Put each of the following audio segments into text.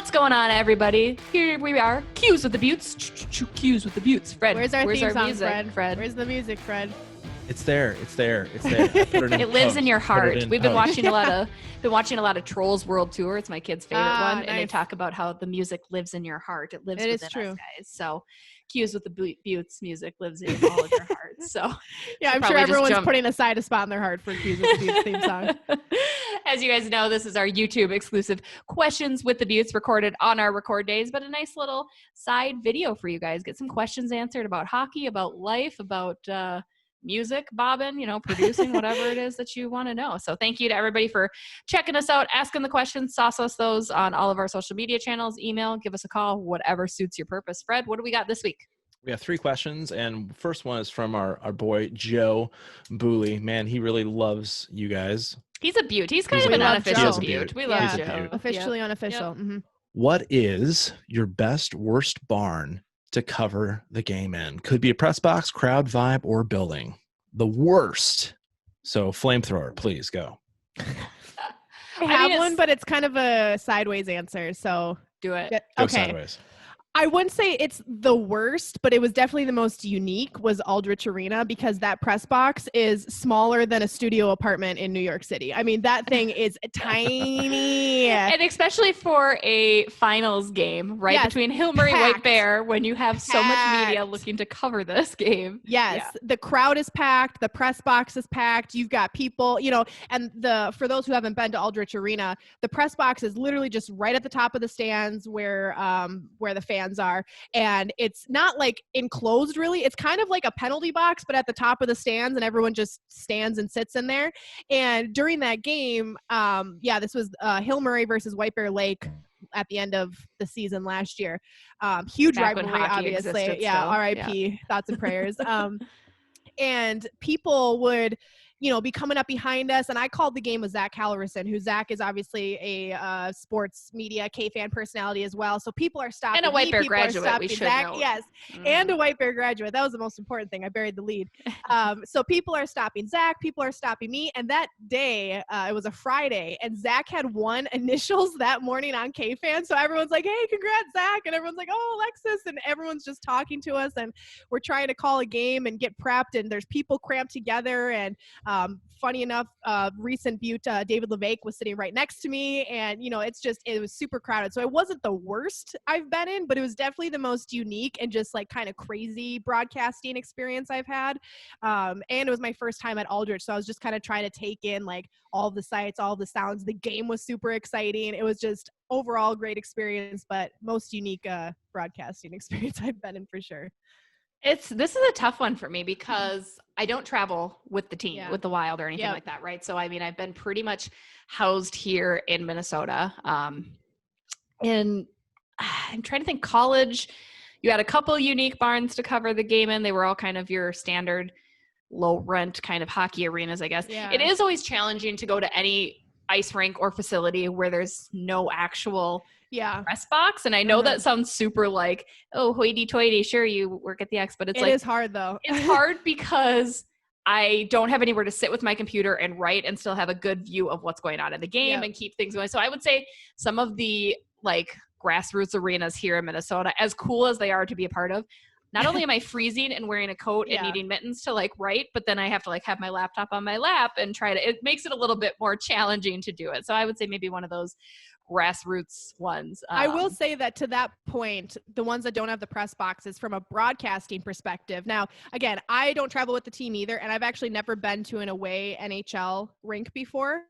What's going on, everybody? Here we are, Cues with the Beauts. Cues with the Beauts. Fred, where's our theme song, music, Fred? Where's the music, Fred? It's there. I put it in It lives post. in your heart. We've been post. watching a lot of Trolls World Tour. It's my kid's favorite one, nice. and they talk about how the music lives in your heart. It lives It within is true. us, guys. So, Cues with the Beauts music lives in all of your hearts. So, Yeah, I'm sure probably just everyone's jump- putting aside a spot in their heart for Cues with the Beauts theme song. As you guys know, this is our YouTube exclusive Questions with the Beauts recorded on our record days, but a nice little side video for you guys. Get some questions answered about hockey, about life, about music, bobbin, producing, whatever it is that you want to know. So thank you to everybody for checking us out, asking the questions, sauce us those on all of our social media channels, email, give us a call, whatever suits your purpose. Fred, what do we got this week? We have 3 questions, and first one is from our boy Joe Booley. Man, he really loves you guys. He's a beaut. He's kind He's of an like- unofficial he is a beaut. beaut. We He's love a Joe. beaut. Officially unofficial. Yep. Mm-hmm. What is your best, worst barn to cover the game in? Could be a press box, crowd vibe, or building. The worst. So flamethrower, please go. I have one, but it's kind of a sideways answer. So Do it. Go okay. sideways. I wouldn't say it's the worst, but it was definitely the most unique was Aldrich Arena because that press box is smaller than a studio apartment in New York City. I mean, that thing is tiny. And especially for a finals game, right? Yes, Between Hill Murray, packed. White Bear, when you have so much media Packed. looking to cover this game. Yes, the crowd is packed, the press box is packed. You've got people, and for those who haven't been to Aldrich Arena, the press box is literally just right at the top of the stands where the fans are, and it's not like enclosed really. It's kind of like a penalty box, but at the top of the stands, and everyone just stands and sits in there. And during that game, this was Hill Murray versus White Bear Lake at the end of the season last year. Huge Back when rivalry, hockey obviously. existed Yeah, still. R.I.P. Thoughts and prayers. And people would, be coming up behind us. And I called the game with Zach Hallerson, who Zach is obviously a sports media K-fan personality as well. So people are stopping. And a White Bear people are graduate, stopping we should Zach, note. yes, and a White Bear graduate. That was the most important thing. I buried the lead. So people are stopping Zach. People are stopping me. And that day, it was a Friday, and Zach had won initials that morning on K-fan. So everyone's like, "Hey, congrats, Zach!" And everyone's like, "Oh, Alexis!" And everyone's just talking to us, and we're trying to call a game and get prepped. And there's people cramped together. And funny enough, recent Beaut, David LeVake was sitting right next to me, and it was super crowded. So it wasn't the worst I've been in, but it was definitely the most unique and just like kind of crazy broadcasting experience I've had. And it was my first time at Aldrich, so I was just kind of trying to take in like all the sights, all the sounds. The game was super exciting. It was just overall great experience, but most unique broadcasting experience I've been in for sure. This is a tough one for me because I don't travel with the team, with the Wild or anything like that, right? So, I mean, I've been pretty much housed here in Minnesota. And I'm trying to think, college, you had a couple unique barns to cover the game in. They were all kind of your standard low rent kind of hockey arenas, I guess. Yeah. It is always challenging to go to any ice rink or facility where there's no actual press box. And I know that sounds super like, oh, hoity-toity, sure, you work at the X, but it is hard though. It's hard because I don't have anywhere to sit with my computer and write and still have a good view of what's going on in the game and keep things going. So I would say some of the like grassroots arenas here in Minnesota, as cool as they are to be a part of, not only am I freezing and wearing a coat and needing mittens to like write, but then I have to like have my laptop on my lap and it makes it a little bit more challenging to do it. So I would say maybe one of those grassroots ones. I will say that to that point, the ones that don't have the press boxes from a broadcasting perspective. Now, again, I don't travel with the team either, and I've actually never been to an away NHL rink before.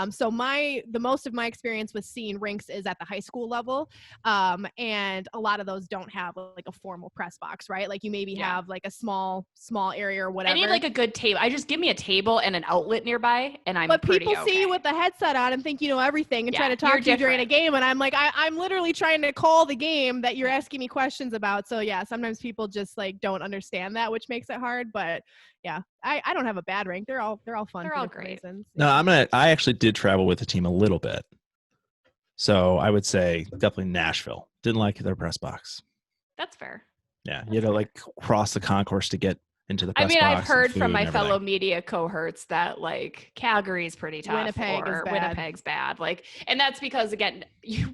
So the most of my experience with seeing rinks is at the high school level, and a lot of those don't have like a formal press box, right? Like you maybe have like a small area or whatever. I need like a good table. Give me a table and an outlet nearby, and I'm But pretty people see you with the headset on and think you know everything and try to talk to you during a game, and I'm like, I'm literally trying to call the game that you're asking me questions about. So yeah, sometimes people just like don't understand that, which makes it hard. But yeah, I don't have a bad rink. They're all fun. They're all great. Reasons. No, I actually did travel with the team a little bit. So I would say definitely Nashville. Didn't like their press box. That's fair. Yeah, you had to like cross the concourse to get into the press box. I've heard from my fellow media cohorts that like Calgary's pretty tough. Winnipeg's bad. Winnipeg's bad. Like, and that's because again,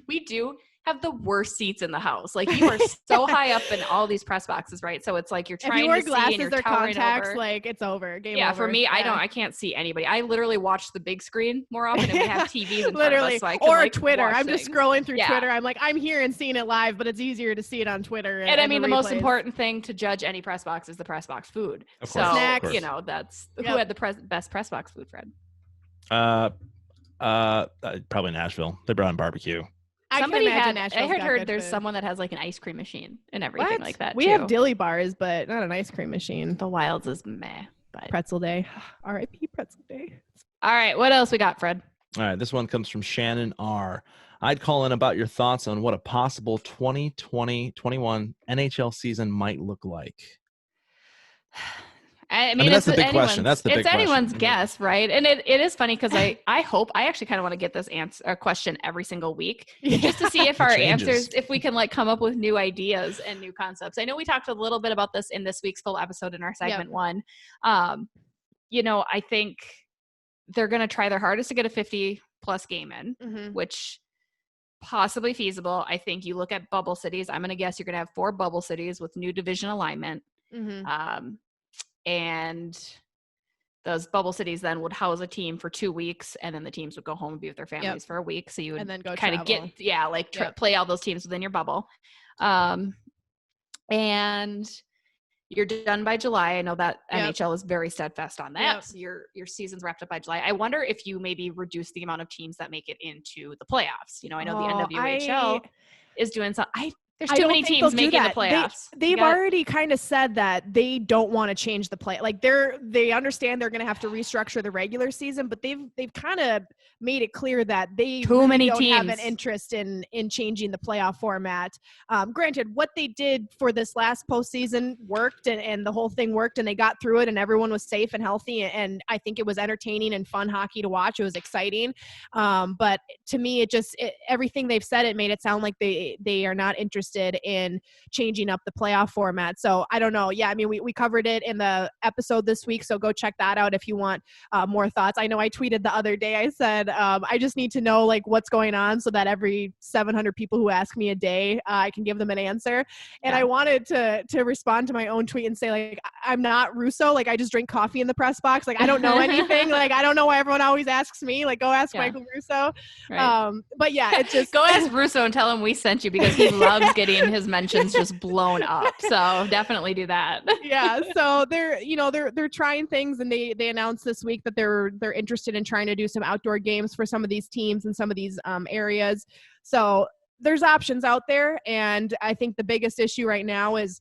we do have the worst seats in the house. Like you are so high up in all these press boxes, right? So it's like you're trying to see and you're towering contacts, over. like it's over. Game yeah, over. for me, I can't see anybody. I literally watch the big screen more often, and we have TVs in front of us, so I can, or like, Twitter. watch I'm things. just scrolling through Twitter. I'm like, I'm here and seeing it live, but it's easier to see it on Twitter. And I mean, the most important thing to judge any press box is the press box food. Of so course, Snacks. you know, that's who had the best press box food, Fred. Probably Nashville. They brought in barbecue. Somebody had. I heard there's food. someone that has like an ice cream machine and everything like that. We have dilly bars, but not an ice cream machine. The Wilds is meh. But pretzel day. R.I.P. pretzel day. All right, what else we got, Fred? All right, this one comes from Shannon R. I'd call in about your thoughts on what a possible 2020-21 NHL season might look like. I mean that's the big question. That's the big question. It's anyone's guess, right? And it is funny because I actually kind of want to get this question every single week just to see if our answers, if we can like come up with new ideas and new concepts. I know we talked a little bit about this in this week's full episode in our segment 1. You know, I think they're going to try their hardest to get a 50-plus game in, which possibly feasible. I think you look at bubble cities. I'm going to guess you're going to have 4 bubble cities with new division alignment. And those bubble cities then would house a team for 2 weeks, and then the teams would go home and be with their families for a week. So you would and then go kind of get, play all those teams within your bubble. And you're done by July. I know that NHL is very steadfast on that. So your season's wrapped up by July. I wonder if you maybe reduce the amount of teams that make it into the playoffs. You know, I know the NWHL is doing something. There's too many teams making the playoffs. They've already kind of said that they don't want to change the play. Like they understand they're going to have to restructure the regular season, but they've kind of made it clear that they don't have an interest in changing the playoff format. Granted, what they did for this last postseason worked, and the whole thing worked, and they got through it, and everyone was safe and healthy, and I think it was entertaining and fun hockey to watch. It was exciting, but to me, everything they've said, it made it sound like they are not interested in changing up the playoff format. So I don't know. Yeah, I mean, we covered it in the episode this week, so go check that out if you want more thoughts. I know I tweeted the other day, I said, I just need to know like what's going on so that every 700 people who ask me a day, I can give them an answer. And I wanted to respond to my own tweet and say, like, I'm not Russo. Like, I just drink coffee in the press box. Like, I don't know anything. Like, I don't know why everyone always asks me. Like, go ask Michael Russo. Right. But yeah, it's just go ask Russo and tell him we sent you, because he loves getting his mentions just blown up. So definitely do that. Yeah. So they're trying things, and they announced this week that they're interested in trying to do some outdoor games for some of these teams and some of these areas. So there's options out there, and I think the biggest issue right now is,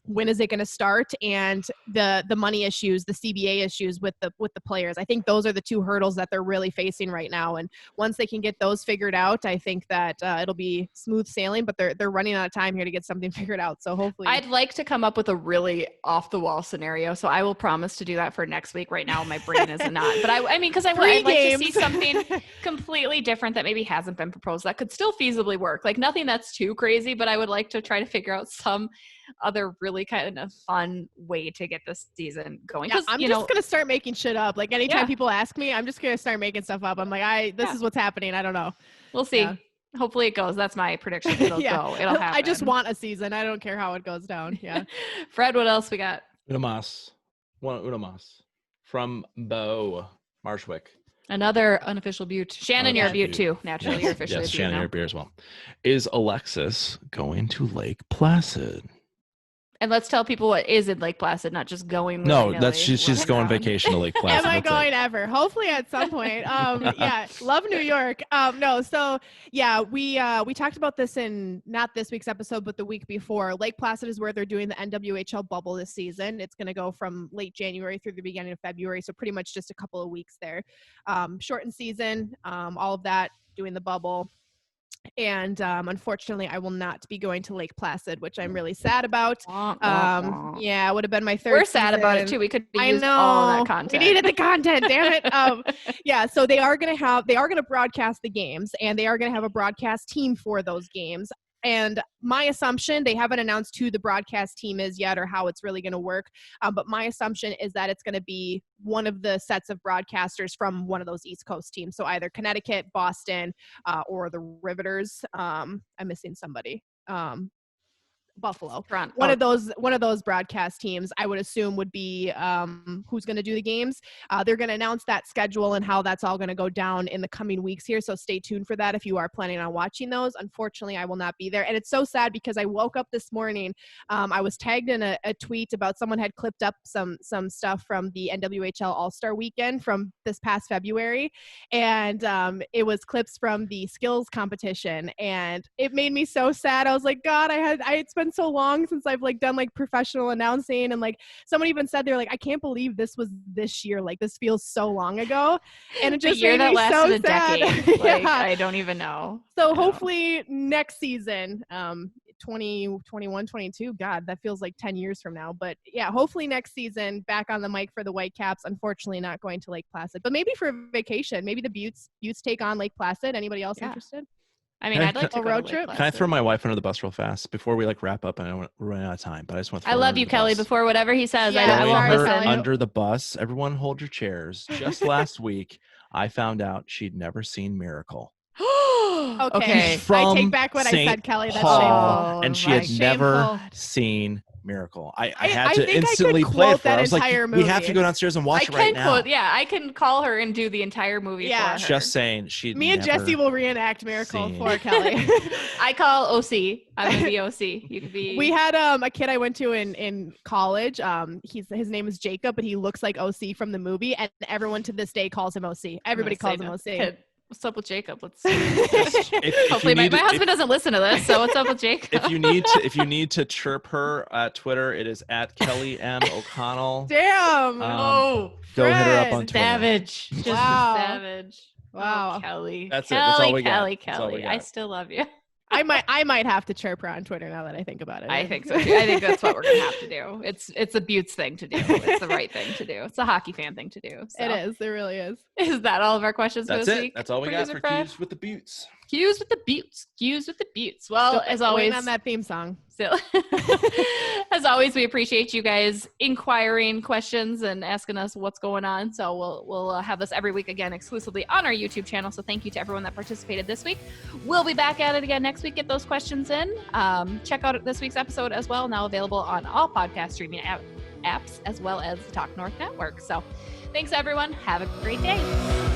when is it going to start, and the money issues, the CBA issues with the players. I think those are the 2 hurdles that they're really facing right now. And once they can get those figured out, I think that it'll be smooth sailing. But they're running out of time here to get something figured out. So hopefully, I'd like to come up with a really off the wall scenario. So I will promise to do that for next week. Right now, my brain is not. But I mean, because I'd like to see something completely different that maybe hasn't been proposed that could still feasibly work. Like nothing that's too crazy, but I would like to try to figure out some other really kind of fun way to get this season going. I'm just gonna start making shit up. Like anytime people ask me, I'm just gonna start making stuff up. I'm like, this is what's happening. I don't know. We'll see. Yeah. Hopefully it goes. That's my prediction. It'll go. It'll happen. I just want a season. I don't care how it goes down. Yeah. Fred, what else we got? Unamas from Bo Marshwick. Another unofficial Beaut. Shannon, you're a Beaut too. Naturally, you're officially a Beaut. Shannon, you're a Beaut as well. Is Alexis going to Lake Placid? And let's tell people what is in Lake Placid, not just going. No, that's she's going on vacation to Lake Placid. Am I going ever? Hopefully at some point. Yeah, love New York. No, so yeah, we talked about this in not this week's episode, but the week before. Lake Placid is where they're doing the NWHL bubble this season. It's going to go from late January through the beginning of February, so pretty much just a couple of weeks there. Shortened season, all of that, doing the bubble. And unfortunately, I will not be going to Lake Placid, which I'm really sad about. Yeah, it would have been my 3rd We're sad season. about it too. We could use all that content. We needed the content, damn it. Yeah, so they are going to broadcast the games, and they are going to have a broadcast team for those games. And my assumption, they haven't announced who the broadcast team is yet or how it's really going to work. But my assumption is that it's going to be one of the sets of broadcasters from one of those East Coast teams. So either Connecticut, Boston, or the Riveters. I'm missing somebody. Buffalo. One of those broadcast teams, I would assume, would be who's going to do the games. They're going to announce that schedule and how that's all going to go down in the coming weeks here. So stay tuned for that if you are planning on watching those. Unfortunately, I will not be there. And it's so sad because I woke up this morning. I was tagged in a tweet about someone had clipped up some stuff from the NWHL All-Star Weekend from this past February. And it was clips from the skills competition. And it made me so sad. I was like, God, it's been so long since I've like done like professional announcing, and like someone even said they're like, I can't believe this was this year, like this feels so long ago. And it just made me so sad. Decade. Like, yeah. I don't even know. So hopefully next season, 2021, 22, God, that feels like 10 years from now. But yeah, hopefully next season back on the mic for the Whitecaps. Unfortunately not going to Lake Placid, but maybe for a vacation, maybe the Beauts take on Lake Placid. Anybody else interested? I mean, I'd like to go road to trip. Can I throw my wife under the bus real fast before we like wrap up? And we're running out of time, but I just want to. I love you, Kelly. Before whatever he says, Yeah, I won't listen. Under the bus. Everyone, hold your chairs. Just last week, I found out she'd never seen Miracle. Okay. I take back what I said, Kelly. That's shameful. And she had never seen Miracle. I had to think instantly I could play it quote for her. that I was like, entire we have to go downstairs and watch it right now. I can call her and do the entire movie for her. Just saying, Me and Jesse will reenact Miracle for Kelly. I call OC. I'm gonna be OC. You could be. We had a kid I went to in college. His name is Jacob, but he looks like OC from the movie, and everyone to this day calls him OC. Everybody calls him OC. What's up with Jacob? Let's hopefully my husband doesn't listen to this, so what's up with Jacob? If you need to chirp her at Twitter, it is at Kelly M. O'Connell. Damn. Go hit her up on Twitter. Savage. Just savage. Wow. Oh, Kelly. That's it. That's all we got. Kelly. I still love you. I might have to chirp her on Twitter now that I think about it. I think so too. I think that's what we're gonna have to do. It's a Beauts thing to do. It's the right thing to do. It's a hockey fan thing to do. So. It is. It really is. Is that all of our questions for this week? That's all we got for Cues with the Beauts. Cues with the Beauts. Cues with the Beauts. Well, as always, on that theme song. So, as always, we appreciate you guys inquiring questions and asking us what's going on. So we'll have this every week again exclusively on our YouTube channel. So thank you to everyone that participated this week. We'll be back at it again next week. Get those questions in. Check out this week's episode as well. Now available on all podcast streaming apps as well as the Talk North Network. So thanks everyone. Have a great day.